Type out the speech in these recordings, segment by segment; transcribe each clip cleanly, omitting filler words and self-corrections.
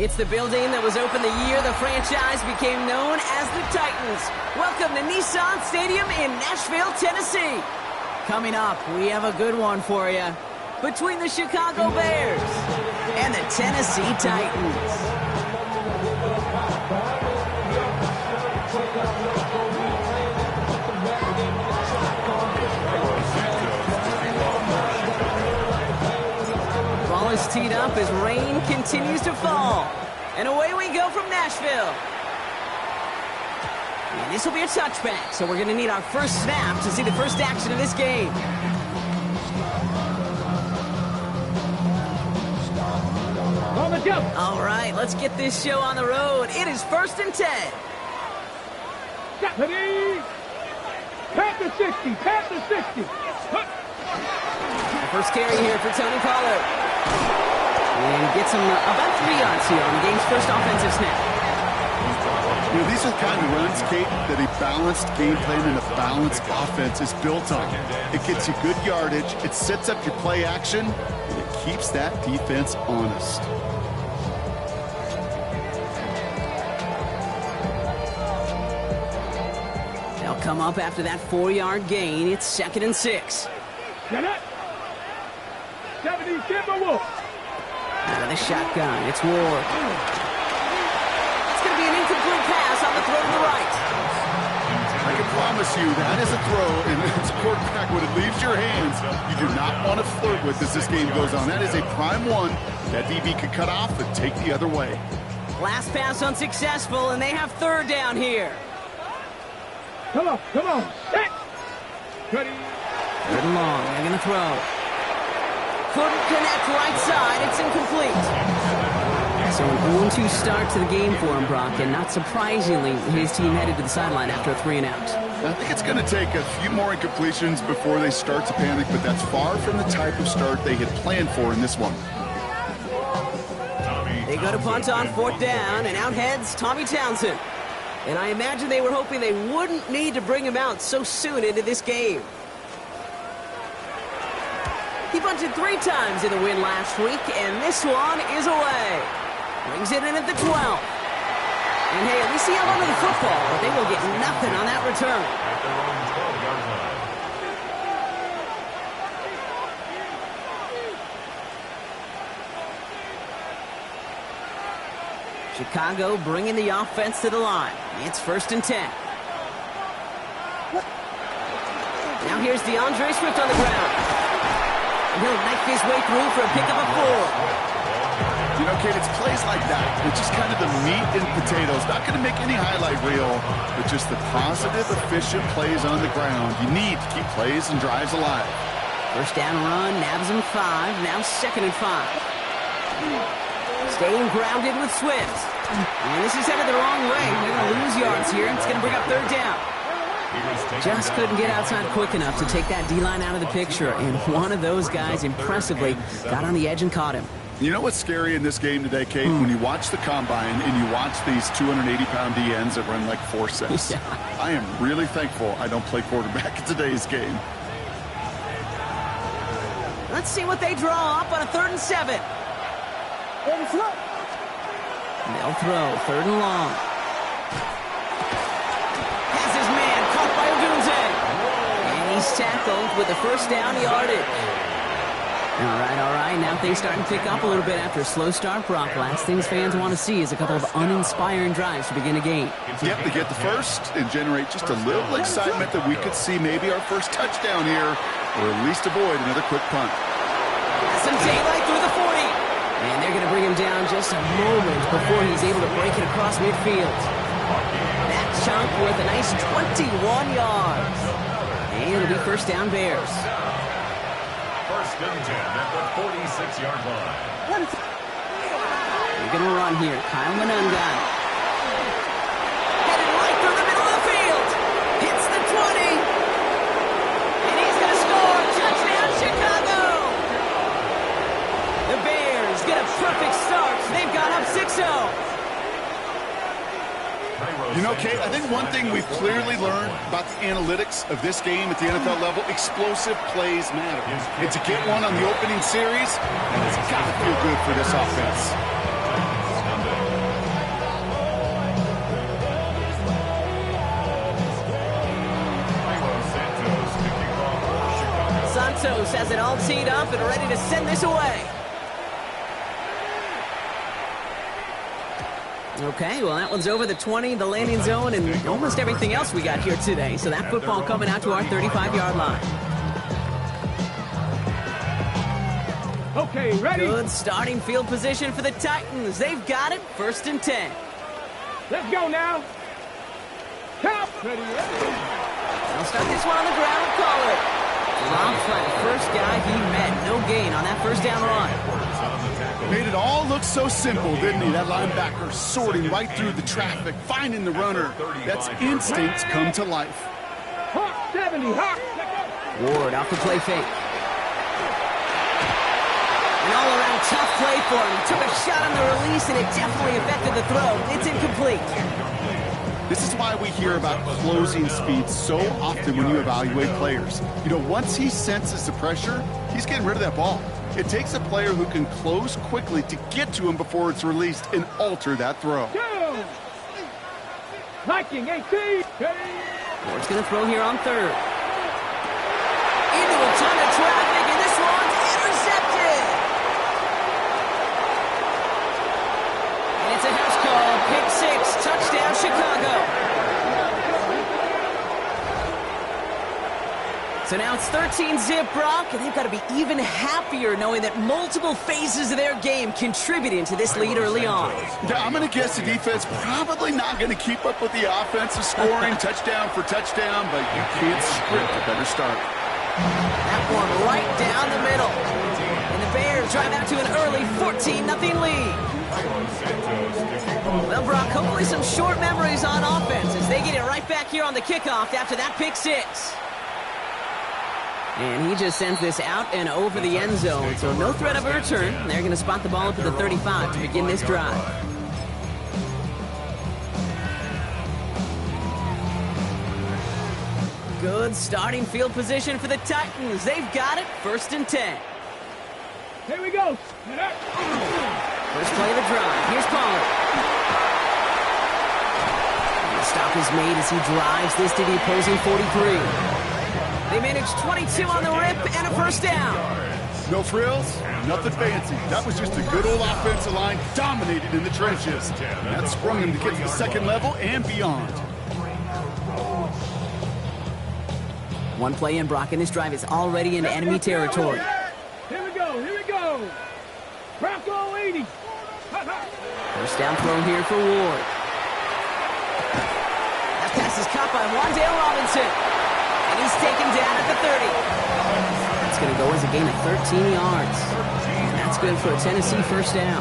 It's the building that was opened the year the franchise became known as the Titans. Welcome to Nissan Stadium in Nashville, Tennessee. Coming up, we have a good one for you. Between the Chicago Bears and the Tennessee Titans. Ball is teed up as rain continues to fall. And away we go from Nashville. And this will be a touchback, so we're going to need our first snap to see the first action of this game. All right, let's get this show on the road. It is 1st and 10. Pat the 60, pat the 60. First carry here for Tony Pollard. And gets him about 3 yards here on the game's first offensive snap. You know, these are the kind of runs, Kate, that a balanced game plan and a balanced offense is built on. It gets you good yardage, it sets up your play action, and it keeps that defense honest. They'll come up after that 4-yard gain. It's 2nd and 6. Get it. 70 Timberwolves. Out of the shotgun, it's Ward. It's going to be an incomplete pass on the throw to the right. I can promise you that is a throw, and it's a quarterback when it leaves your hands. You do not want to flirt with as this game goes on. That is a prime one. That DB could cut off and take the other way. Last pass unsuccessful, and they have 3rd down here. Come on. Set. Ready. 3rd and long, they're going to throw. Couldn't connect right side. It's incomplete. So an 0-2 start to the game for him, Brock, and not surprisingly, his team headed to the sideline after a 3-and-out. I think it's going to take a few more incompletions before they start to panic, but that's far from the type of start they had planned for in this one. They go to punt on 4th down, and out heads Tommy Townsend. And I imagine they were hoping they wouldn't need to bring him out so soon into this game. He bunted 3 times in the win last week, and this one is away. Brings it in at the 12. And hey, at least he held onto the football, but they will get nothing on that return. Chicago bringing the offense to the line. It's 1st and 10. Now here's DeAndre Swift on the ground. And he'll knife his way through for a pickup of 4. You know, Kate, it's plays like that. It's just kind of the meat and potatoes. Not going to make any highlight reel, but just the positive, efficient plays on the ground. You need to keep plays and drives alive. First down run, nabs him 5. Now 2nd and 5. Staying grounded with Swift. And this is headed the wrong way. They're going to lose yards here. It's going to bring up 3rd down. Just couldn't get outside quick enough to take that D-line out of the picture. And one of those guys impressively got on the edge and caught him. You know what's scary in this game today, Kate? When you watch the combine and you watch these 280-pound DNs that run like 4.6. Yeah. I am really thankful I don't play quarterback in today's game. Let's see what they draw up on a 3rd and 7. They'll throw 3rd and long. Has his man caught by Odunze. And he's tackled with the first down yardage. All right. Now things starting to pick up a little bit after a slow start, Brock. Last things fans want to see is a couple of uninspiring drives to begin a game. Yep, they get the first and generate just a little excitement that we could see maybe our first touchdown here, or at least avoid another quick punt. Some daylight through the 40. And they're going to bring him down just a moment before he's able to break it across midfield. That chunk worth a nice 21 yards. And it'll be 1st down Bears. 1st and 10 at the 46-yard line. They're going to run here. Kyle Monunga. Headed right through the middle of the field. Hits the 20. And he's going to score. Touchdown, Chicago. The Bears get a perfect start. They've gone up 6-0. You know, Kate, I think one thing we've clearly learned about the analytics of this game at the NFL level, explosive plays matter. And to get one on the opening series, it's got to feel good for this offense. has it all teed up and ready to send this away. Okay, well, that one's over the 20, the landing zone, and almost everything else we got here today. So that football coming out to our 35-yard line. Okay, ready? Good starting field position for the Titans. They've got it, 1st and 10. Let's go now. Count. Ready, ready. They'll start this one on the ground and call it. Rob Flat, first guy he met. No gain on that first down run. Made it all look so simple, didn't he? That linebacker sorting right through the traffic, finding the runner. That's instincts come to life. Hawk 70, Hawk. Ward off the play fake. An all-around tough play for him. He took a shot on the release, and it definitely affected the throw. It's incomplete. This is why we hear about closing speed so often when you evaluate players. You know, once he senses the pressure, he's getting rid of that ball. It takes a player who can close quickly to get to him before it's released and alter that throw. Go. Viking 18. Ward's going to throw here on 3rd. Into a ton of traffic, and this one's intercepted. And it's a house call. Pick 6. Touchdown, Chicago. So now it's 13-zip, Brock, and they've got to be even happier knowing that multiple phases of their game contributing to this lead early on. Yeah, I'm going to guess the defense probably not going to keep up with the offensive scoring touchdown for touchdown, but you can't script a better start. That one right down the middle. And the Bears drive out to an early 14-0 lead. Well, Brock, hopefully some short memories on offense as they get it right back here on the kickoff after that pick 6. And he just sends this out and over the end zone, so no threat of a return. They're going to spot the ball up at the 35 to begin this drive. Good starting field position for the Titans. They've got it, 1st and 10. Here we go. First play of the drive. Here's Pollard. And the stop is made as he drives this to the opposing 43. They managed 22 on the rip and a first down. No frills, nothing fancy. That was just a good old offensive line dominated in the trenches. That sprung him to get to the second level and beyond. One play in, Brock, and this drive is already into enemy territory. Here we go, here we go. Bronco 80. First down throw here for Ward. That pass is caught by Wan'Dale Robinson. And he's taken down at the 30. That's going to go as a gain of 13 yards. And that's good for a Tennessee first down.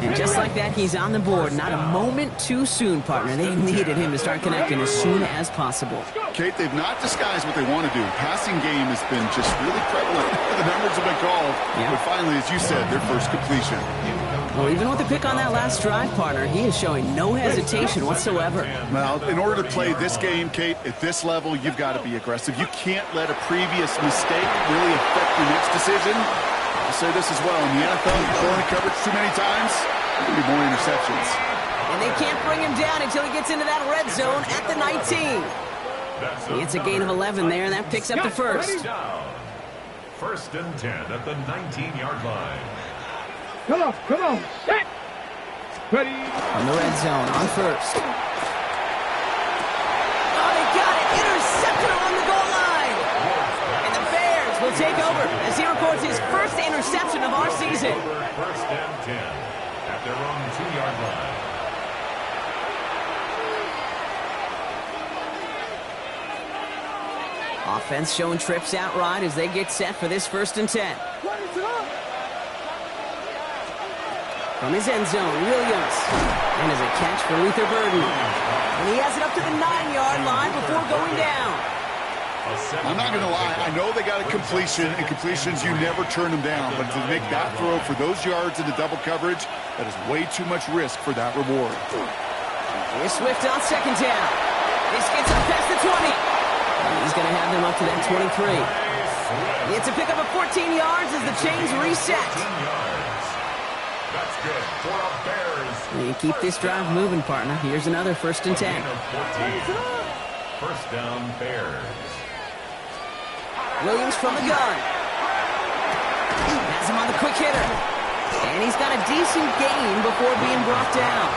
And just like that, he's on the board. Not a moment too soon, partner. They needed him to start connecting as soon as possible. Kate, they've not disguised what they want to do. Passing game has been just really prevalent. The numbers have been called. Yeah. But finally, as you said, their first completion. Well, even with the pick on that last drive, partner, he is showing no hesitation whatsoever. Well, in order to play this game, Kate, at this level, you've got to be aggressive. You can't let a previous mistake really affect your next decision. I'll say this as well. In the NFL, you're throwing coverage too many times, there's going to be more interceptions. And they can't bring him down until he gets into that red zone at the 19. It's a gain of 11 there, and that picks up the first. 1st and 10 at the 19-yard line. Come on, come on. Set. Ready. On the red zone, on 1st. Oh, they got it. Intercepted along the goal line. And the Bears will take over as he records his first interception of our season. 1st and 10 at their own 2-yard line. Offense showing trips out right as they get set for this 1st and 10. From his end zone, Williams. And as a catch for Luther Burden. And he has it up to the 9-yard line before going down. I'm not going to lie. I know they got a completion, and completions, you never turn them down. But to make that throw for those yards into double coverage, that is way too much risk for that reward. Here's Swift on 2nd down. This gets him past the 20. And he's going to have them up to that 23. It's a pickup of 14 yards as the chains reset. That's good for the Bears. And you keep this drive moving, partner. Here's another 1st and 10. First down, Bears. Williams from the gun. Has him on the quick hitter. And he's got a decent gain before being brought down.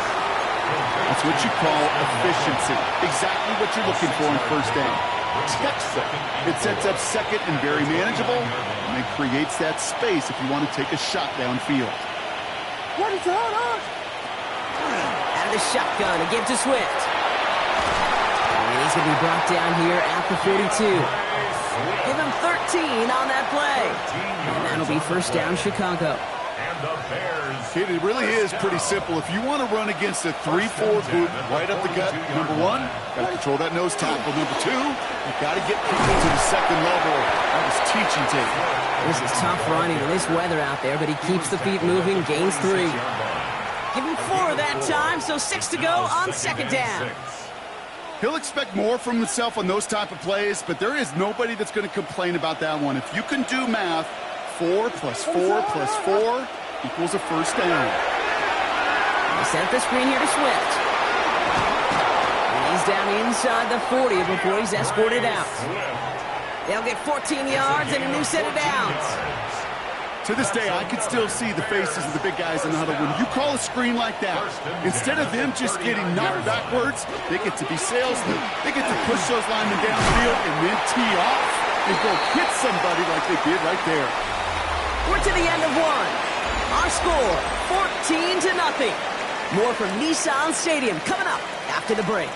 That's what you call efficiency. Exactly what you're looking for in first down. It sets up second and very manageable, and it creates that space if you want to take a shot downfield. What is going on? Out of the shotgun, a give to Swift. And he's going to be brought down here at the 42. Give him 13 on that play. And that'll be first down, Chicago. It really is pretty simple. If you want to run against a 3-4 group right up the gut, number one, got to control that nose tackle. Number two, you got to get people to the second level. That was teaching tape. This is tough running in this weather out there, but he keeps the feet moving, gains 3. Give him 4 that time, so 6 to go on second down. He'll expect more from himself on those type of plays, but there is nobody that's going to complain about that one. If you can do math, 4 plus 4 plus 4 equals a first down. They set the screen here to Swift. And he's down inside the 40 before he's escorted out. They'll get 14 yards and a new set of downs. To this day, I can still see the faces of the big guys in the huddle. When you call a screen like that, instead of them just getting knocked backwards, they get to be salesmen. They get to push those linemen downfield and then tee off and go hit somebody like they did right there. We're to the end of one. Our score, 14-0. More from Nissan Stadium coming up after the break.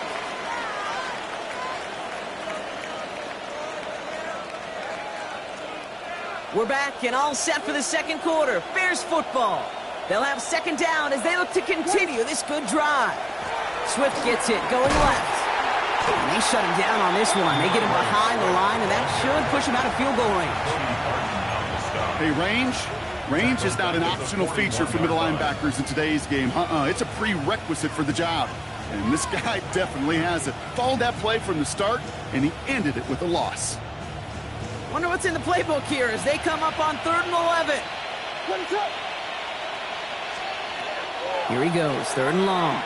We're back and all set for the second quarter. Bears football. They'll have second down as they look to continue this good drive. Swift gets it, going left. And they shut him down on this one. They get him behind the line, and that should push him out of field goal range. Hey, range is not an optional feature for middle linebackers in today's game. It's a prerequisite for the job. And this guy definitely has it. Followed that play from the start, and he ended it with a loss. Wonder what's in the playbook here as they come up on 3rd and 11. Here he goes, 3rd and long.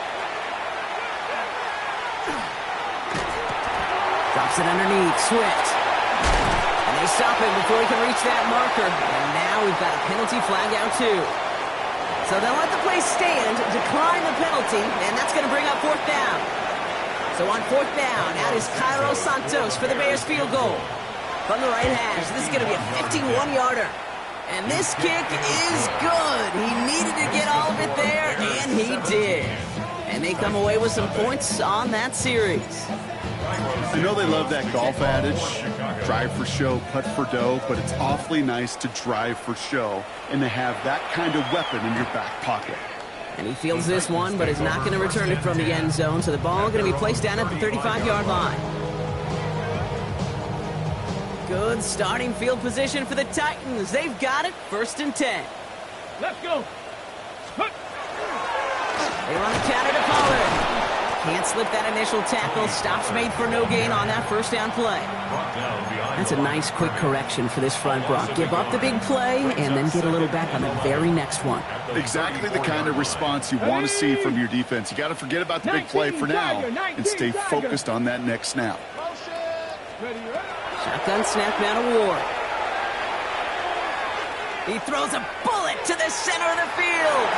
Drops it underneath, Swift. And they stop him before he can reach that marker. And now we've got a penalty flag out too. So they'll let the play stand, decline the penalty, and that's going to bring up 4th down. So on 4th down, out is Cairo Santos for the Bears field goal. From the right hash, this is going to be a 51-yarder. And this kick is good. He needed to get all of it there, and he did. And they come away with some points on that series. I know they love that golf adage, drive for show, putt for dough, but it's awfully nice to drive for show and to have that kind of weapon in your back pocket. And he fields this one, but is not going to return it from the end zone, so the ball going to be placed down at the 35-yard line. Good starting field position for the Titans. They've got it, 1st and 10. Let's go. They run the counter to Pollard. Can't slip that initial tackle. Stops made for no gain on that first down play. That's a nice quick correction for this front, Brock. Give up the big play and then get a little back on the very next one. Exactly the kind of response you want to see from your defense. You got to forget about the big play for now and stay focused on that next snap. Shotgun snap out of Ward. He throws a bullet to the center of the field.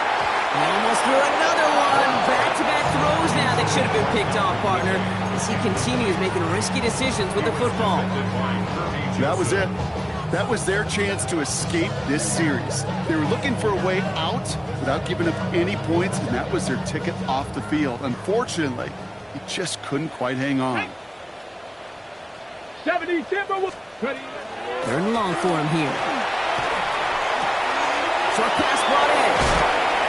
He almost threw another one. Back-to-back throws now that should have been picked off, partner, as he continues making risky decisions with the football. That was it. That was their chance to escape this series. They were looking for a way out without giving up any points, and that was their ticket off the field. Unfortunately, he just couldn't quite hang on. 70 Timber. 3rd and long for him here. Short pass brought in.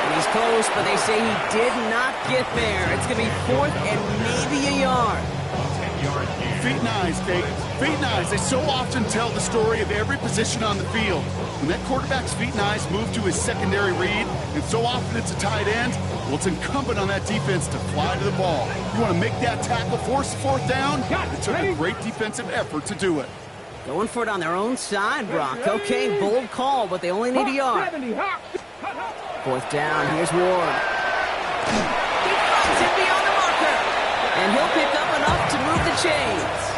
And he's close, but they say he did not get there. It's going to be 4th and maybe a yard. Feet and eyes, Kate. Feet and eyes. They so often tell the story of every position on the field. When that quarterback's feet and eyes move to his secondary read, and so often it's a tight end, well, it's incumbent on that defense to fly to the ball. You want to make that tackle, force 4th down? It took a great defensive effort to do it. Going for it on their own side, Brock. Okay, bold call, but they only need a yard. 4th down, here's Ward. He finds him beyond the marker. And he'll pick up enough to move the chains.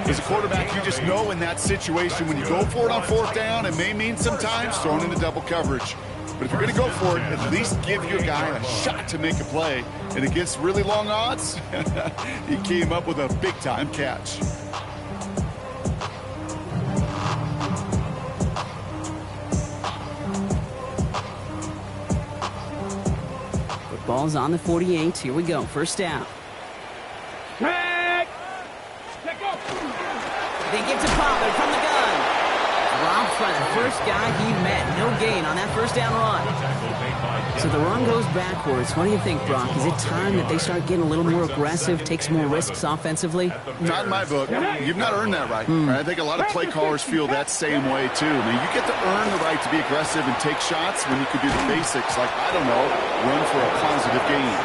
As a quarterback, you just know in that situation when you go for it on fourth down, it may mean sometimes throwing into double coverage. But if you're going to go for it, at least give your guy a shot to make a play. And against really long odds, he came up with a big-time catch. Ball's on the 48. Here we go. First down. Take up. They give to Pollard from the gun. Dropped by the first guy he met. No gain on that first down run. So the run goes backwards. What do you think, Brock? Is it time that they start getting a little more aggressive, take some more risks offensively? Not in my book. You've not earned that right. I think a lot of play callers feel that same way, too. I mean, you get to earn the right to be aggressive and take shots when you can do the basics, like, I don't know, run for a positive gain.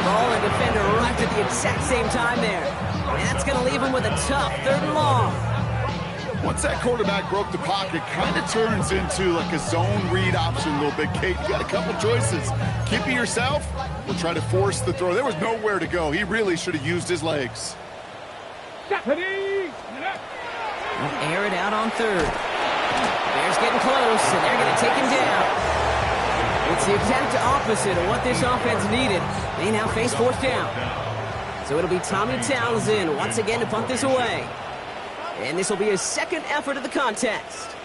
Ball and defender arrived at the exact same time there. And that's going to leave him with a tough 3rd and long. Once that quarterback broke the pocket, kind of turns into like a zone read option a little bit. Kate, you got a couple choices. Keep it yourself or try to force the throw. There was nowhere to go. He really should have used his legs. Deputy! They'll air it out on 3rd. Bears getting close, and they're going to take him down. It's the exact opposite of what this offense needed. They now face 4th down. So it'll be Tommy Townsend once again to punt this away. And this will be his 2nd effort of the contest.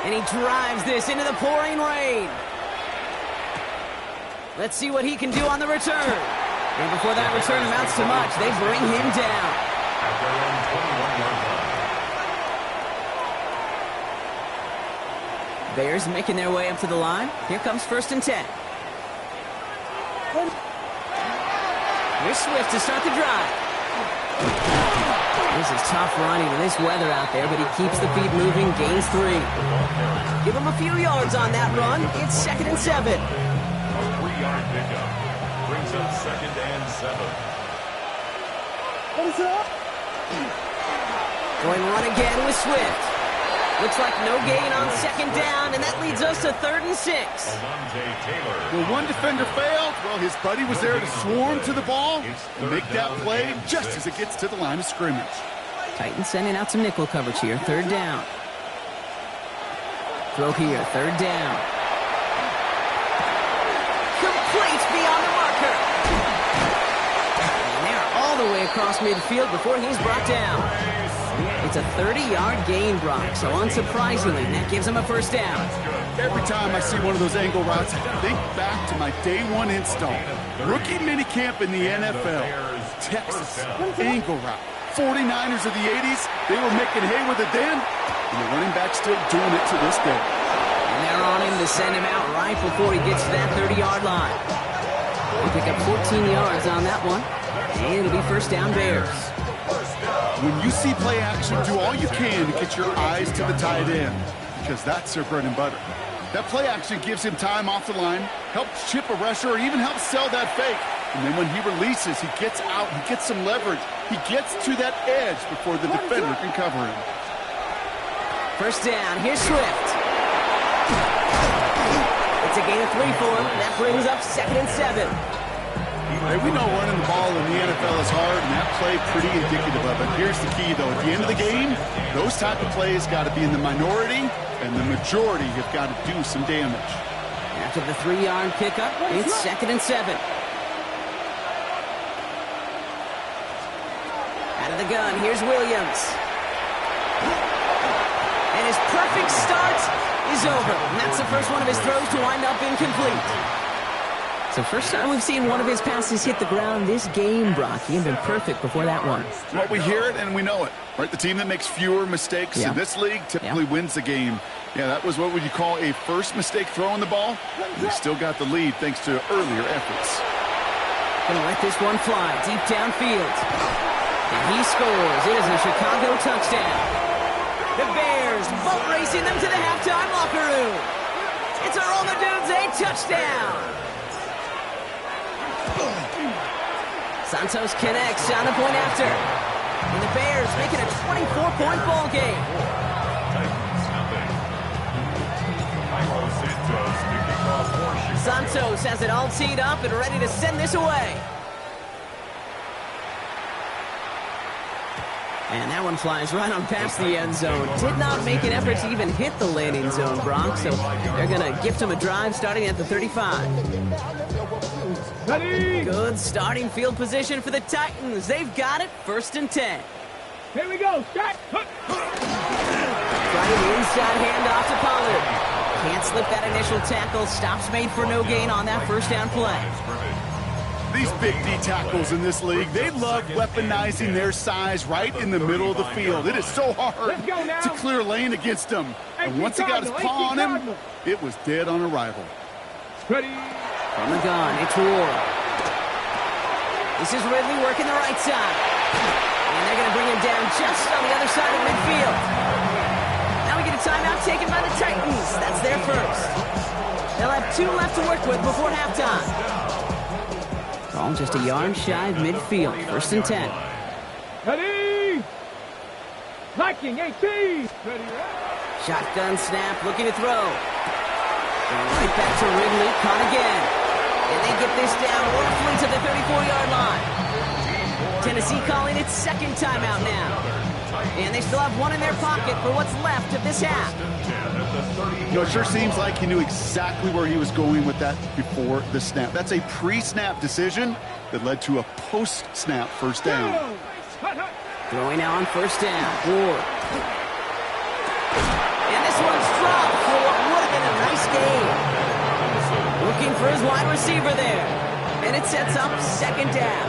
And he drives this into the pouring rain. Let's see what he can do on the return. And before that return amounts to much, they bring him down. Bears making their way up to the line. Here comes 1st and 10. Here's Swift to start the drive. This is tough running in this weather out there, but he keeps the feet moving, gains 3. Give him a few yards on that run. It's 2nd and 7. A 3-yard pickup brings up 2nd and 7. Going run again with Swift. Looks like no gain on 2nd down, and that leads us to 3rd and 6. Alontae Taylor. Well, one defender failed. Well, his buddy was there to swarm to the ball and make that play just as it gets to the line of scrimmage. Titans sending out some nickel coverage here. 3rd down. Throw here. 3rd down. Complete beyond the marker. And they're all the way across midfield before he's brought down. It's a 30-yard gain, Brock, so unsurprisingly, that gives him a 1st down. Every time I see one of those angle routes, I think back to my day 1 install. Rookie minicamp in the NFL. Texas, angle route. 49ers of the 80s, they were making hay with it then, and the running back's still doing it to this day. And they're on him to send him out right before he gets to that 30-yard line. They pick up 14 yards on that one, and it'll be 1st down Bears. When you see play action, do all you can to get your eyes to the tight end, because that's their bread and butter. That play action gives him time off the line, helps chip a rusher, or even helps sell that fake. And then when he releases, he gets out, he gets some leverage. He gets to that edge before the defender can cover him. 1st down, here's Swift. It's a gain of 3 for him. That brings up 2nd and 7. Hey, we know running the ball in the NFL is hard, and that play pretty indicative of it. Here's the key, though. At the end of the game, those type of plays got to be in the minority, and the majority have got to do some damage. After the 3-yard pickup, it's 2nd and 7. Out of the gun, here's Williams. And his perfect start is over. And that's the first one of his throws to wind up incomplete. So first time we've seen one of his passes hit the ground this game, Brock. He had been perfect before that one. Well, we hear it and we know it, right? The team that makes fewer mistakes in this league typically wins the game. Yeah, that was what would you call a first mistake throwing the ball. They still got the lead thanks to earlier efforts. Gonna let this one fly deep downfield. And he scores. It is a Chicago touchdown. The Bears boat racing them to the halftime locker room. It's a Roma Dudes, a touchdown. Santos connects on the point after. And the Bears make it a 24-point ball game. Santos has it all teed up and ready to send this away. And that one flies right on past the end zone. Did not make an effort to even hit the landing zone, Brock. So they're going to gift him a drive starting at the 35. Ready? Good starting field position for the Titans. They've got it. 1st and 10. Here we go. Start. Trying the inside handoff to Pollard. Can't slip that initial tackle. Stops made for no gain on that first down play. These big D tackles in this league, they love weaponizing their size right in the middle of the field. It is so hard to clear lane against them. And once he got his paw on him, it was dead on arrival. Ready? From the gun, it's Ward. This is Ridley working the right side. And they're going to bring him down just on the other side of midfield. Now we get a timeout taken by the Titans. That's their first. They'll have 2 left to work with before halftime. Ball just a yard shy of midfield. 1st and 10. Ready? Viking 18. Ready? Shotgun snap, looking to throw. Going right back to Ridley, caught again. And they get this down roughly to the 34-yard line. Tennessee calling its 2nd timeout now. And they still have 1 in their pocket for what's left of this half. You know, it sure seems like he knew exactly where he was going with that before the snap. That's a pre-snap decision that led to a post-snap first down. Throwing now on 1st down. Ward. And this one's dropped for what would have been a nice gain. Looking for his wide receiver there. And it sets up 2nd down.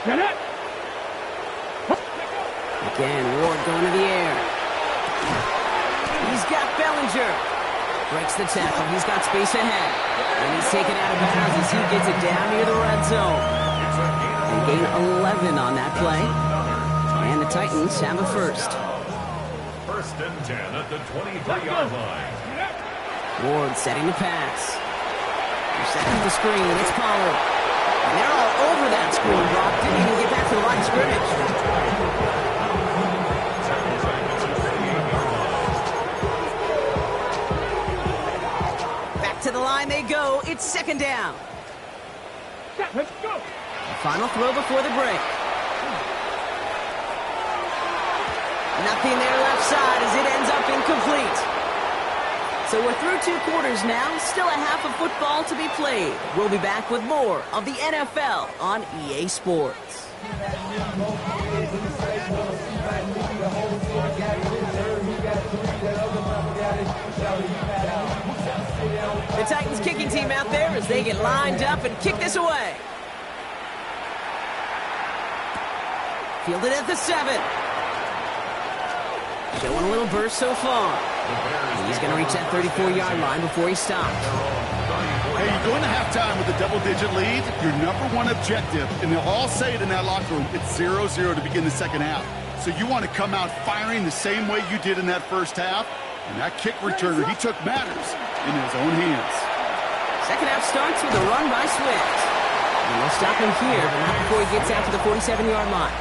Get it. Again, Ward going to the air. He's got Bellinger. Breaks the tackle. He's got space ahead. And he's taken out of bounds as he gets it down near the red zone. And gain 11 on that play. And the Titans have a first. 1st and 10 at the 23-yard line. Ward setting the pass. They're setting the screen. It's Pollard. And they're all over that screen, Brock. Didn't even get back to the line of scrimmage. Back to the line they go. It's 2nd down. Let's go. The final throw before the break. Nothing there left side as it ends up incomplete. So we're through 2 quarters now. Still a half of football to be played. We'll be back with more of the NFL on EA Sports. The Titans kicking team out there as they get lined up and kick this away. Fielded at the 7. Showing a little burst so far. He's going to reach that 34-yard line before he stops. Hey, you go into halftime with a double-digit lead, your #1 objective, and they'll all say it in that locker room, it's 0-0 to begin the 2nd half. So you want to come out firing the same way you did in that first half, and that kick returner, he took matters in his own hands. 2nd half starts with a run by Swift. And they'll stop him here, but not before he gets out to the 47-yard line.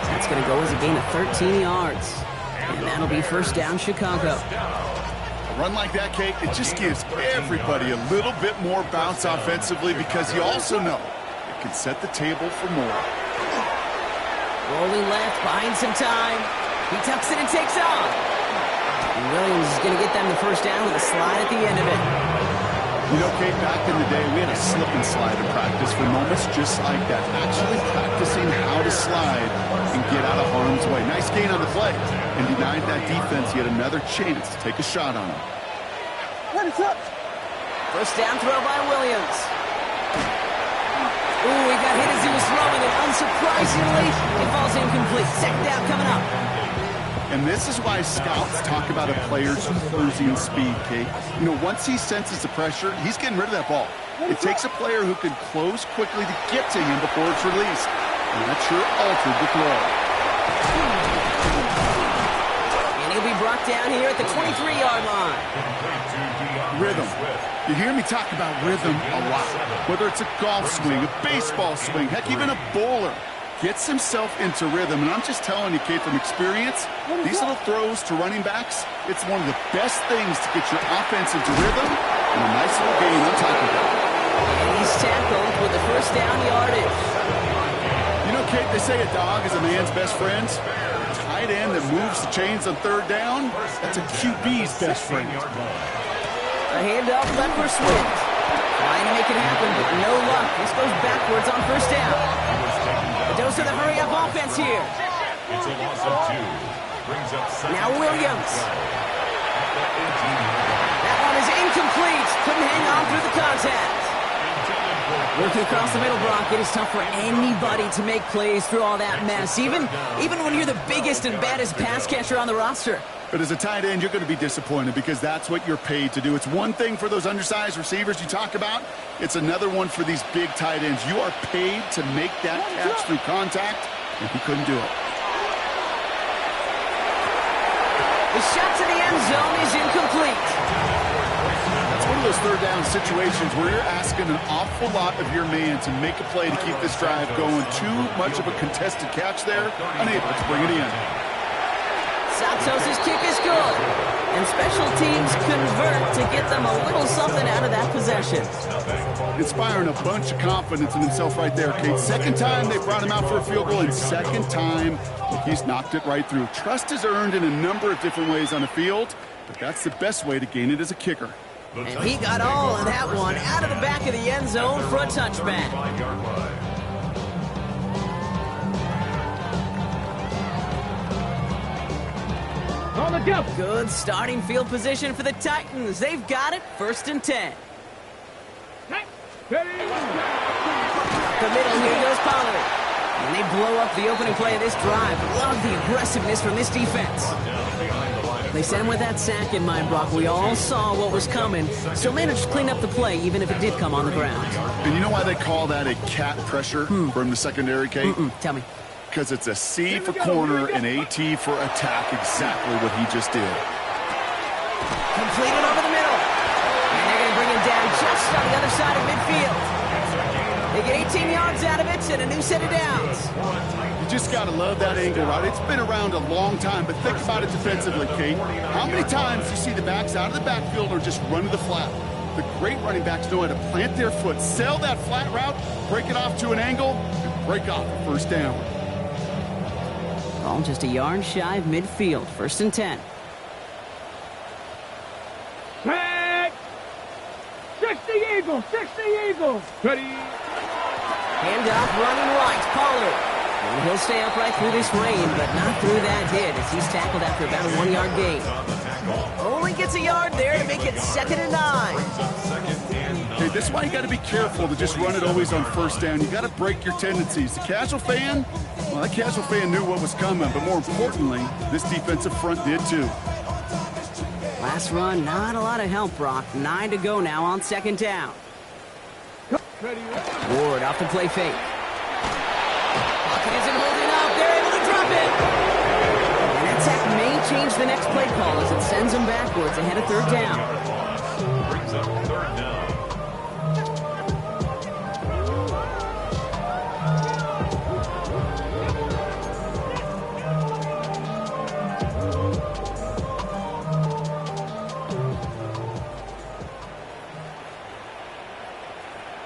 That's going to go as a gain of 13 yards. And that'll be 1st down, Chicago. A run like that, Kate, it just gives everybody a little bit more bounce offensively because you also know it can set the table for more. Rolling left, buying some time. He tucks it and takes off. And Williams is going to get them the 1st down with a slide at the end of it. You know, Kate, back in the day, we had a slip and slide in practice for moments just like that. Actually practicing how to slide and get out of harm's way. Nice gain on the play. And denied that defense yet another chance to take a shot on him. What is up? 1st down throw by Williams. Ooh, he got hit as he was throwing it. Unsurprisingly, it falls incomplete. 2nd down coming up. And this is why scouts talk about a player's cruising speed, Kate. You know, once he senses the pressure, he's getting rid of that ball. It takes a player who can close quickly to get to him before it's released. And that sure altered the throw. And he'll be brought down here at the 23-yard line. Rhythm. You hear me talk about rhythm a lot. Whether it's a golf swing, a baseball swing, heck, even a bowler. Gets himself into rhythm. And I'm just telling you, Kate, from experience, these little throws to running backs, it's one of the best things to get your offense into rhythm and a nice little gain on top of that. And he's tackled with the first down yardage. You know, Kate, they say a dog is a man's best friend. Tight end that moves the chains on third down, that's a QB's best friend. A handoff left for Swift. Trying to make it happen, but no luck. This goes backwards on first down. A dose of the hurry-up offense here. It's a loss of 2. Brings up Now Williams. That one is incomplete. Couldn't hang on through the contact. Working across the middle, Brock, it is tough for anybody to make plays through all that mess, even when you're the biggest and baddest pass catcher on the roster. But as a tight end, you're going to be disappointed because that's what you're paid to do. It's one thing for those undersized receivers you talk about. It's another one for these big tight ends. You are paid to make that catch through contact, and he couldn't do it. The shot to the end zone is incomplete. It's one of those third down situations where you're asking an awful lot of your man to make a play to keep this drive going. Too much of a contested catch there, unable to bring it in. Santos' kick is good. And special teams convert to get them a little something out of that possession. Inspiring a bunch of confidence in himself right there, Kate. Second time they brought him out for a field goal, and second time he's knocked it right through. Trust is earned in a number of different ways on the field, but that's the best way to gain it as a kicker. And he got all of that one out of the back of the end zone for a touchback. On the jump. Good starting field position for the Titans. They've got it, 1st and 10. Ready. The middle, here goes Pollard. And they blow up the opening play of this drive. Love the aggressiveness from this defense. They sent him with that sack in mind, Brock. We all saw what was coming. Still managed to clean up the play, even if it did come on the ground. And you know why they call that a cat pressure from the secondary, Kate? Tell me. Because it's a C for corner and AT for attack, exactly what he just did. Completed over the middle. And they're going to bring him down just on the other side of midfield. They get 18 yards out of it and a new set of downs. You just got to love that angle, right? It's been around a long time, but think about it defensively, Kate. How many times do you see the backs out of the backfield or just run to the flat? The great running backs know how to plant their foot, sell that flat route, break it off to an angle, and break off a first down. All just a yard shy of midfield, 1st and 10. Back. 60 Eagles. 60 Eagles. Ready. Handoff running right, Pollard. And he'll stay upright through this rain, but not through that hit as he's tackled after about a 1-yard gain. Only gets a yard there to make it 2nd and 9. Hey, this is why you got to be careful to just run it always on first down. You got to break your tendencies. The casual fan, well, that casual fan knew what was coming, but more importantly, this defensive front did too. Last run, not a lot of help, Brock. 9 to go now on 2nd down. Ward off the play fake. Pocket isn't holding up. They're able to drop it. And that sack may change the next play call as it sends them backwards ahead of 3rd down. Brings up 3rd down.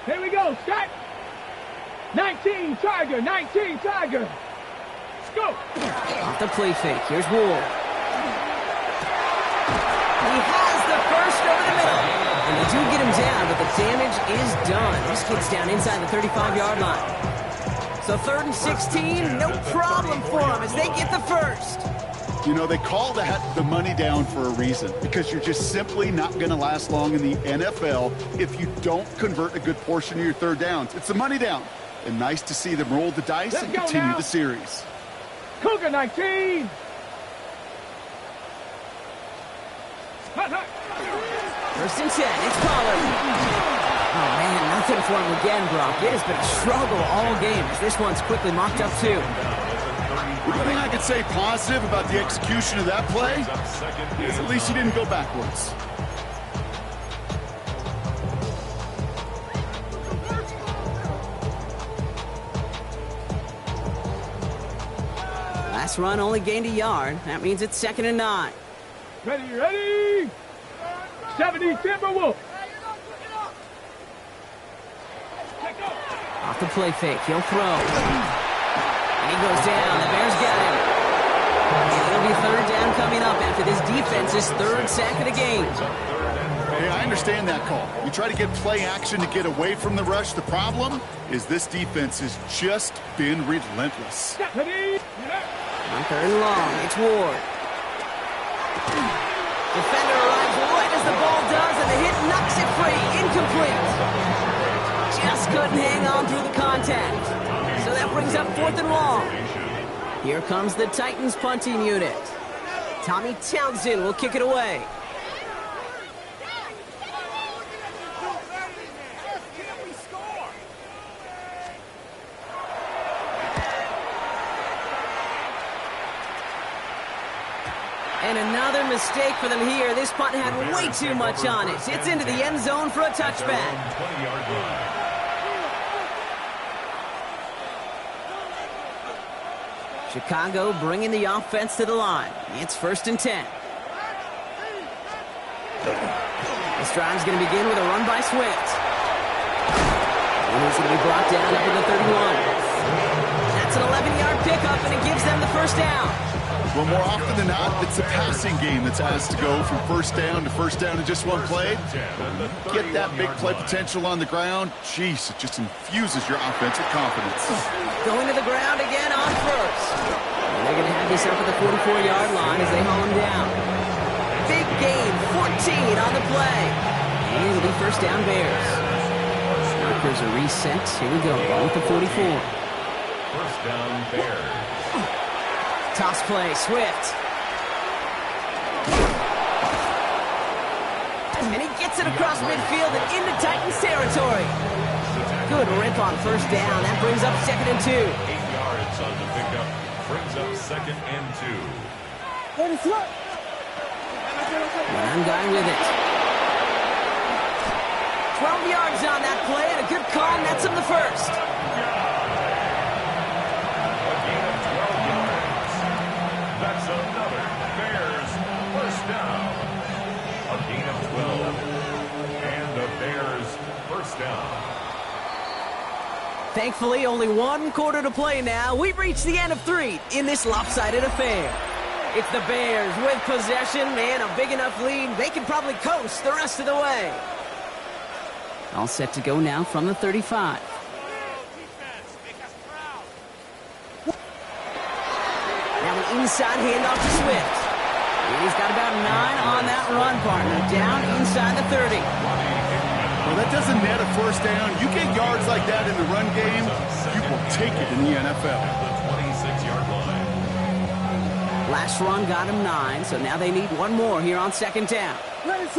Here we go, Scott. 19 Tiger, 19 Tiger. Let's go. Off the play fake. Here's Ward. He has the first over the middle. And they do get him down, but the damage is done. This kid's down inside the 35-yard line. So 3rd and 16, no problem for him as they get the first. You know, they call that the money down for a reason, because you're just simply not going to last long in the NFL if you don't convert a good portion of your 3rd downs. It's the money down. And nice to see them roll the dice and continue the series. Cougar 19. Hot, hot. 1st and 10, it's Pollard. Oh, man, nothing for him again, Brock. It has been a struggle all game as this one's quickly mocked up, too. One thing I could say positive about the execution of that play is at least he didn't go backwards. Last run only gained a yard. That means it's 2nd and 9. Ready, ready. 70 Timberwolves. Off the play fake, he'll throw. And he goes down. The Bears got him. And it'll be third down coming up after this defense's third sack of the game. Hey, I understand that call. You try to get play action to get away from the rush. The problem is this defense has just been relentless. On third and long, it's Ward. Defender arrives right as the ball does, and the hit knocks it free. Incomplete. Just couldn't hang on through the contact. So that brings up fourth and long. Here comes the Titans punting unit. Tommy Townsend will kick it away. And another mistake for them here. This punt had way too much on it. It's into the end zone for a touchback. Chicago bringing the offense to the line. It's 1st and 10. This drive's going to begin with a run by Swift. And he's going to be brought down up to the 31. That's an 11-yard pickup, and it gives them the first down. Well, more often than not, it's a passing game that's asked to go from first down in just one play. Get that big play potential on the ground. Jeez, it just infuses your offense with confidence. Going to the ground again on first. And they're going to have this up at the 44-yard line as they haul him down. Big gain, 14 on the play. And it'll be first down Bears. Markers are reset. Here we go, ball with the 44. First down Bears. Toss play, Swift. And he gets it across midfield and into Titans territory. Good rip on first down. That brings up 2nd and 2. 8 yards on the pickup. Brings up 2nd and 2. One guy with it. 12 yards on that play and a good call nets him the first. That's another Bears first down. A gain of 12. And the Bears first down. Thankfully, only one quarter to play now. We've reached the end of 3 in this lopsided affair. It's the Bears with possession and a big enough lead. They can probably coast the rest of the way. All set to go now from the 35. Inside handoff to Swift. He's got about 9 on that run, partner. Down inside the 30. Well, that doesn't net a first down. You get yards like that in the run game, you will take it in the NFL. The 26-yard line. Last run got him 9, so now they need one more here on 2nd down. Williams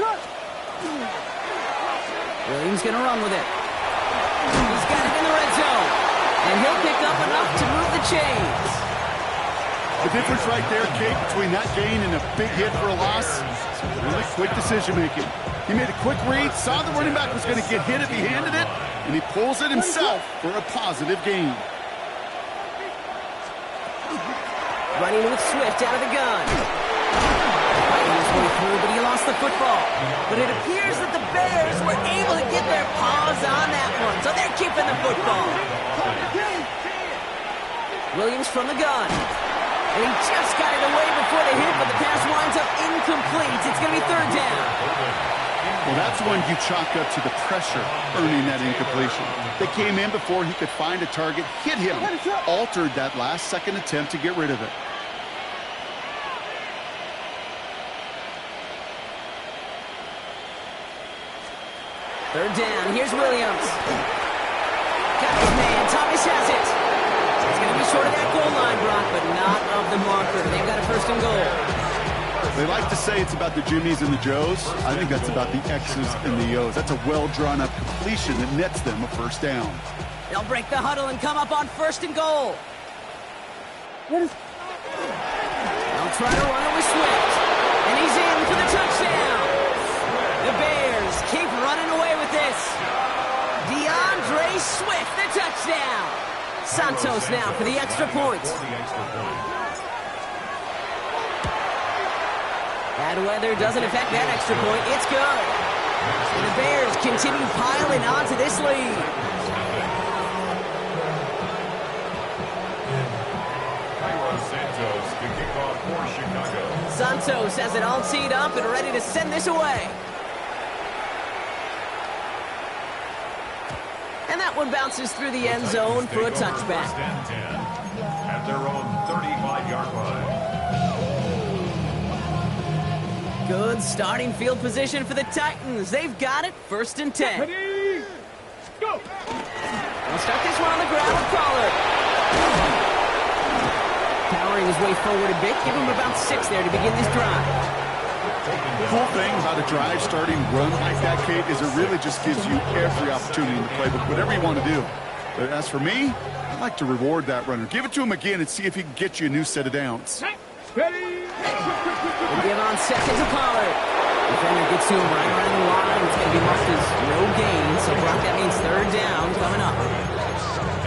going to run with it. He's got it in the red zone. And he'll pick up enough to move the chains. The difference right there, Kate, between that gain and a big hit for a loss, really quick decision-making. He made a quick read, saw the running back was going to get hit if he handed it, and he pulls it himself for a positive gain. Running with Swift out of the gun. Fighting his way through, but he lost the football. But it appears that the Bears were able to get their paws on that one, so they're keeping the football. Williams from the gun. And he just got it away before the hit, but the pass winds up incomplete. It's going to be 3rd down. Well, that's when you chalk up to the pressure earning that incompletion. They came in before he could find a target, hit him, altered that last-second attempt to get rid of it. Third down. Here's Williams. Got his man. Thomas has it. It's going to be short of that goal line, Brock, but not of the marker. They've got a 1st and goal. They like to say it's about the Jimmies and the Joes. I think that's about the X's and the O's. That's a well-drawn-up completion that nets them a 1st down. They'll break the huddle and come up on 1st and goal. They'll try to run it with Swift. And he's in for the touchdown. The Bears keep running away with this. DeAndre Swift, the touchdown. Santos now for the extra point. Bad weather doesn't affect that extra point. It's good. And the Bears continue piling onto this lead. Santos has it all teed up and ready to send this away. And that one bounces through the end zone for a touchback. First and 10 at their own 35-yard line. Good starting field position for the Titans. They've got it, 1st and 10. Ready, go! We'll start this one on the ground with Pollard. Powering his way forward a bit, give him about 6 there to begin this drive. The cool thing about a drive starting run like that, Kate, is it really just gives you every opportunity in the playbook, whatever you want to do. But as for me, I like to reward that runner. Give it to him again and see if he can get you a new set of downs. Ready, We'll give on 2nd to Pollard. Defender gets to him right around the line. It's going to be marked as no gain, so Brock, that means 3rd down coming up.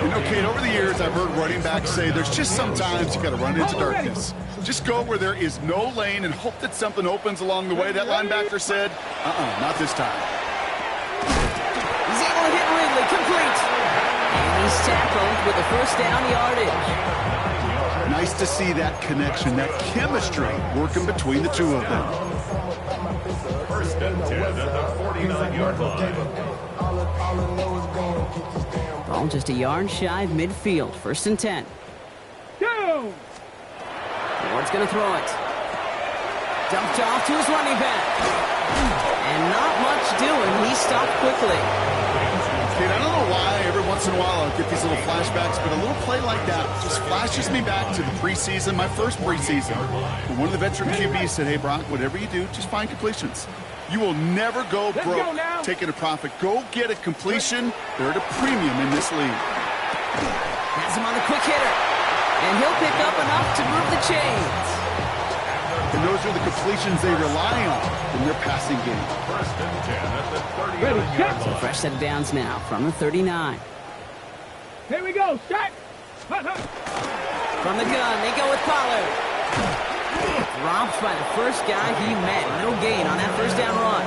You know, Kate, over the years, I've heard running backs say there's just sometimes you got to run into darkness. Just go where there is no lane and hope that something opens along the way. That linebacker said, not this time. He's able to hit Ridley, complete. And he's tackled with the 1st down yardage. Nice to see that connection, that chemistry working between the two of them. 1st and 10 at the 49-yard line. Ball just a yard shy of midfield, 1st and 10. go! Ward's going to throw it. Dumped off to his running back. And not much doing. He stopped quickly. Kate, I don't know why every once in a while I'll get these little flashbacks, but a little play like that just flashes me back to the preseason, my first preseason. When one of the veteran QBs said, hey, Brock, whatever you do, just find completions. You will never go broke taking a profit. Go get a completion. They're at a premium in this league. Has him on the quick hitter. And he'll pick up enough to move the chains. And those are the completions they rely on in their passing game. 1st and 10 at the 39-yard So line. fresh set of downs now from the 39. Here we go, start! From the gun, they go with Pollard. Dropped by the first guy he met. No gain on that 1st down run.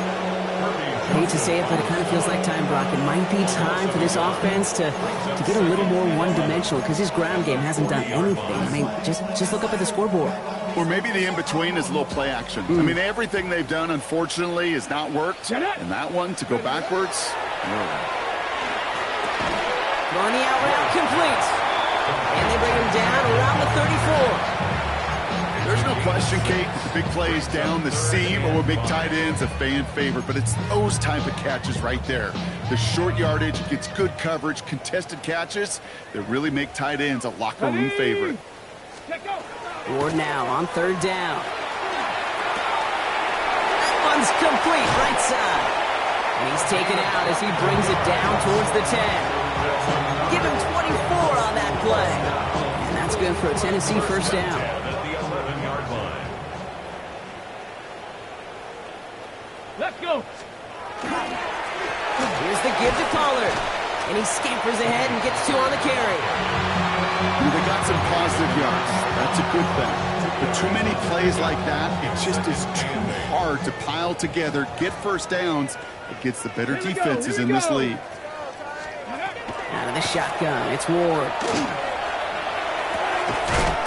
I hate to say it, but it kind of feels like time, Brock. It might be time for this offense to get a little more one-dimensional because his ground game hasn't done anything. I mean, just look up at the scoreboard. Or maybe the in-between is a little play action. I mean, everything they've done, unfortunately, has not worked. And that one, to go backwards, no. Throwing the out route complete. And they bring him down around the 34. There's no question, Kate, the big plays down the seam or big tight ends a fan favorite, but it's those type of catches right there. The short yardage gets good coverage, contested catches that really make tight ends a locker room favorite. Ward now on 3rd down. That one's complete, right side. And he's taken out as he brings it down towards the 10. Give him 24 on that play. And that's good for a Tennessee 1st down. Let's go! Here's the give to Pollard. And he scampers ahead and gets 2 on the carry. They got some positive yards. That's a good thing. But too many plays like that, it just is too hard to pile together, get 1st downs against the better defenses in this league. Out of the shotgun, it's Ward.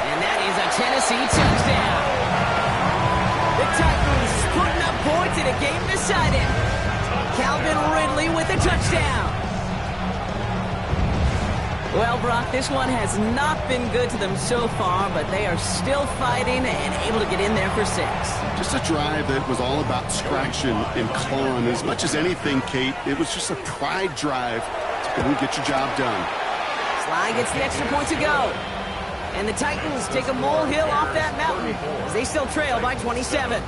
And that is a Tennessee touchdown. The Titans putting up points in a game decided. Calvin Ridley with a touchdown. Well, Brock, this one has not been good to them so far, but they are still fighting and able to get in there for 6. Just a drive that was all about scratching and clawing. As much as anything, Kate, it was just a pride drive to go and get your job done. Sly gets the extra point to go. And the Titans take a molehill off that mountain as they still trail by 27.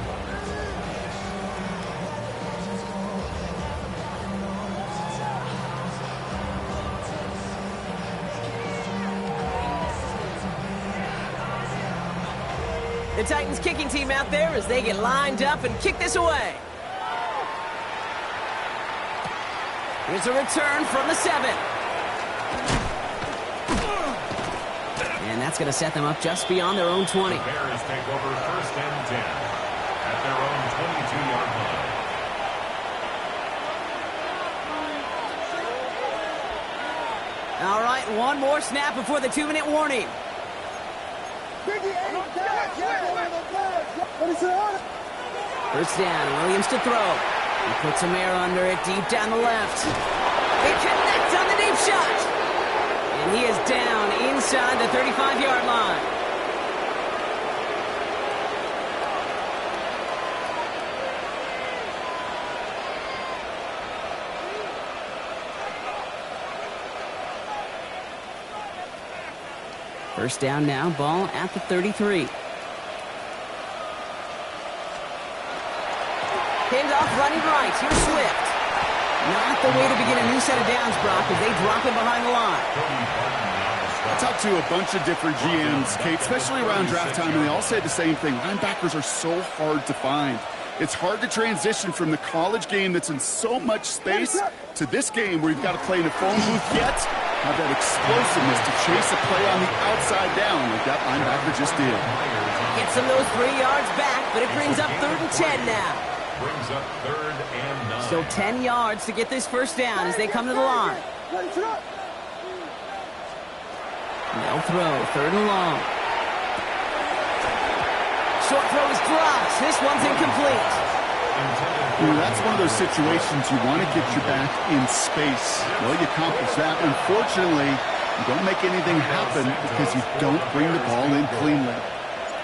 The Titans kicking team out there as they get lined up and kick this away. Here's a return from the 7. And that's going to set them up just beyond their own 20. The Bears take over 1st and 10 at their own 22-yard line. All right, one more snap before the 2-minute warning. First down, Williams to throw. He puts some air under it, deep down the left. They connect on the deep shot. And he is down inside the 35-yard line. First down now, ball at the 33. Pinned off running right. Here's Swift. Not the way to begin a new set of downs, Brock, as they drop him behind the line. I talked to a bunch of different GMs, Kate, especially around draft time, and they all say the same thing. Linebackers are so hard to find. It's hard to transition from the college game that's in so much space to this game where you've got to play in a phone booth yet have that explosiveness to chase a play on the outside down like that linebacker just did. Gets him those 3 yards back, but it brings up 3rd and 10 now. Brings up 3rd and 9. So 10 yards to get this first down as they come to the line. They'll throw, 3rd and long. Short throw is dropped. This one's incomplete. That's one of those situations you want to get your back in space. Well, you accomplish that. Unfortunately, you don't make anything happen because you don't bring the ball in cleanly.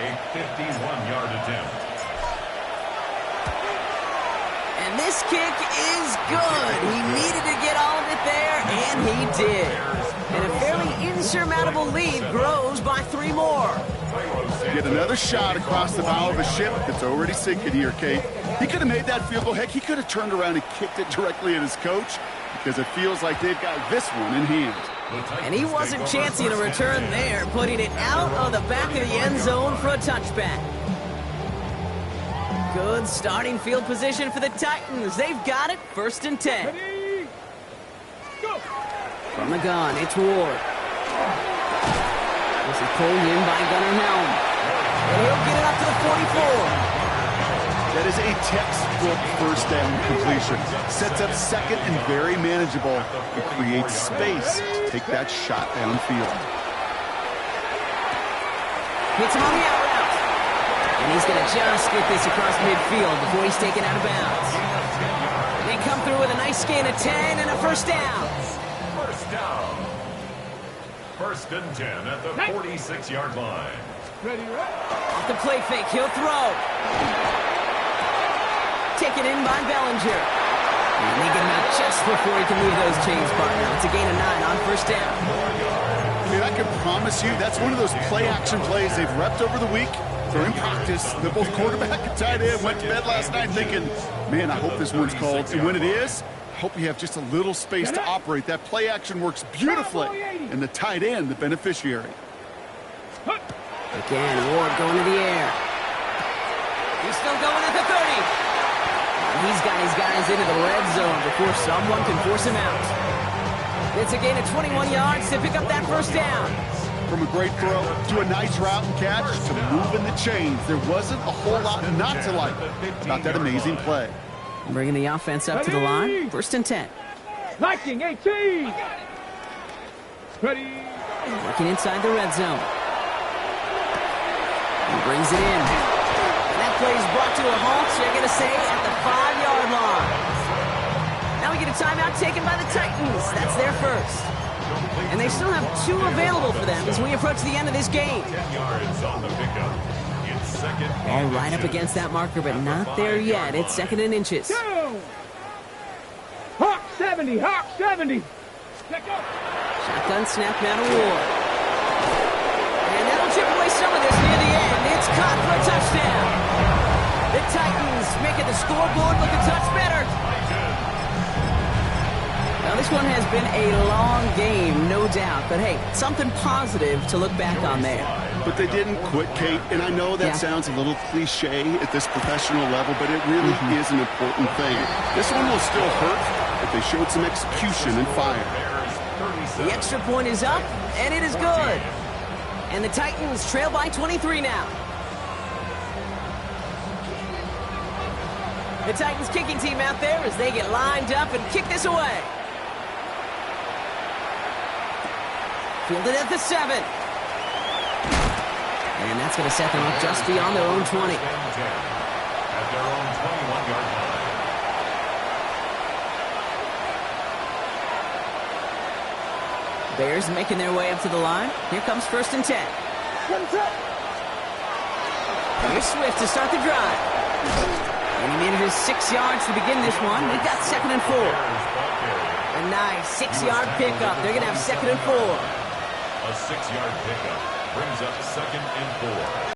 A 51-yard attempt. And this kick is good. He needed to get all of it there, and he did. And a fairly insurmountable lead grows by 3 more. Get another shot across the bow of a ship that's already sinking here, Kate. He could have made that field goal. Heck, he could have turned around and kicked it directly at his coach because it feels like they've got this one in hand. And he wasn't chancing a return there, putting it out of the back of the end zone for a touchback. Good starting field position for the Titans. They've got it, 1st and 10. Ready, go. From the gun, it's Ward. This is pulled in by Gunnar Helm. And he'll get it up to the 44. That is a textbook first down completion. Sets up second and very manageable. It creates space to take that shot downfield. Hits him on the out route. And he's going to just get this across midfield before he's taken out of bounds. They come through with a nice gain of 10 and a first down. First down. 1st and 10 at the 46-yard line. Ready, Off the play fake, he'll throw. Taken in by Bellinger. And they get him out just before he can move those chains, partner. It's a gain of 9 on first down. I mean, I can promise you that's one of those play-action plays they've repped over the week. They're in practice. They're both quarterback and tight end. Went to bed last night thinking, man, I hope this one's called. And when it is, I hope you have just a little space to operate. That play action works beautifully. And the tight end, the beneficiary. Again, Ward going to the air. He's still going at the 30. And he's got his guys into the red zone before someone can force him out. It's a gain of 21 yards to pick up that first down. From a great throw to a nice route and catch to moving the chains, there wasn't a whole lot not to like about that amazing play. Bringing the offense up to the line. 1st and 10. Liking 18. Ready. Working inside the red zone. He brings it in. And that play is brought to a halt, so you're going to say, at the 5-yard line. Now we get a timeout taken by the Titans. That's their first. And they still have 2 available for them as we approach the end of this game. 10 yards on the pickup. It's 2nd All and right up against that marker, but not there yet. It's 2nd and inches. Go. Hawk 70, Hawk 70. Check up. Shotgun snap now to Ward. And that'll chip away some of this near the end. It's caught for a touchdown. The Titans making the scoreboard look a touch better. Now, this one has been a long game, no doubt. But, hey, something positive to look back on there. But they didn't quit, Kate, and I know that sounds a little cliche at this professional level, but it really is an important thing. This one will still hurt, but they showed some execution and fire. The extra point is up, and it is good. And the Titans trail by 23 now. The Titans kicking team out there as they get lined up and kick this away. Fielded at the 7. And that's going to set them up just beyond their own 20. At their own 21-yard line. Bears making their way up to the line. Here comes 1st and 10. Here's Swift to start the drive. And he needed his 6 yards to begin this one. They've got 2nd and 4. A nice 6-yard pickup. They're going to have 2nd and 4. A 6-yard pickup brings up 2nd and 4.